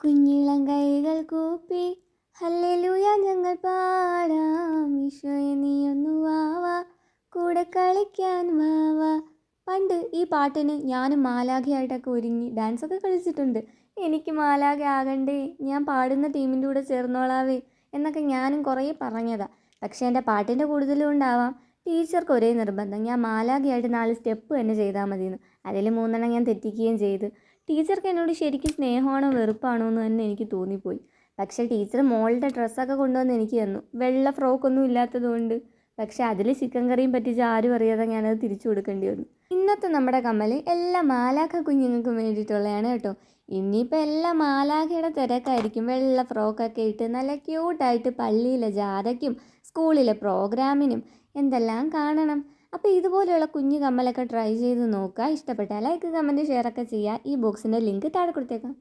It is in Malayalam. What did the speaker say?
കുഞ്ഞിളം കൈകൾ കൂപ്പി ഹല്ലേലൂയ ഞങ്ങൾ പാടാം, ഈശോയെ നീയൊന്നു വാവാ, കൂടെ കളിക്കാൻ വാവാ. പണ്ട് ഈ പാട്ടിന് ഞാനും മാലാഖയായിട്ടൊക്കെ ഒരുങ്ങി ഡാൻസൊക്കെ കളിച്ചിട്ടുണ്ട്. എനിക്ക് മാലാഖ ആകണ്ടേ, ഞാൻ പാടുന്ന ടീമിൻ്റെ കൂടെ ചേർന്നോളാവേ എന്നൊക്കെ ഞാനും കുറേ പറഞ്ഞതാ. പക്ഷേ എൻ്റെ പാട്ടിൻ്റെ കൂടുതലും ഉണ്ടാവാം ടീച്ചർക്ക് ഒരേ നിർബന്ധം, ഞാൻ മാലാഖയായിട്ട് 4 സ്റ്റെപ്പ് തന്നെ ചെയ്താൽ മതിയെന്ന്. അതിൽ 3 ഞാൻ തെറ്റിക്കുകയും ചെയ്ത്. ടീച്ചർക്ക് എന്നോട് ശരിക്കും സ്നേഹമാണോ വെറുപ്പാണോ എന്ന് തന്നെ എനിക്ക് തോന്നിപ്പോയി. പക്ഷേ ടീച്ചർ മോളുടെ ഡ്രസ്സൊക്കെ കൊണ്ടുവന്ന് എനിക്ക് തന്നു, വെള്ള ഫ്രോക്കൊന്നും ഇല്ലാത്തതുകൊണ്ട്. പക്ഷേ അതിൽ ചിക്കൻ കറിയും പറ്റിച്ച് ആരും അറിയാതെ ഞാനത് തിരിച്ചു കൊടുക്കേണ്ടി വന്നു. ഇന്നത്തെ നമ്മുടെ കമ്മൽ എല്ലാ മാലാഖ കുഞ്ഞുങ്ങൾക്കും വേണ്ടിയിട്ടുള്ളതാണ് കേട്ടോ. ഇനിയിപ്പോൾ എല്ലാ മാലാഖയുടെ തിരക്കായിരിക്കും. വെള്ള ഫ്രോക്കൊക്കെ ഇട്ട് നല്ല ക്യൂട്ടായിട്ട് പള്ളിയിലെ ജാഥയ്ക്കും സ്കൂളിലെ പ്രോഗ്രാമിനും എന്തെല്ലാം കാണണം. അപ്പോൾ ഇതുപോലെയുള്ള കുഞ്ഞു കമ്മലൊക്കെ ട്രൈ ചെയ്ത് നോക്കുക. ഇഷ്ടപ്പെട്ടാൽ ലൈക്ക്, കമൻറ്റ്, ഷെയർ ഒക്കെ ചെയ്യുക. ഈ ബോക്സിൻ്റെ ലിങ്ക് താഴെ കൊടുത്തേക്കാം.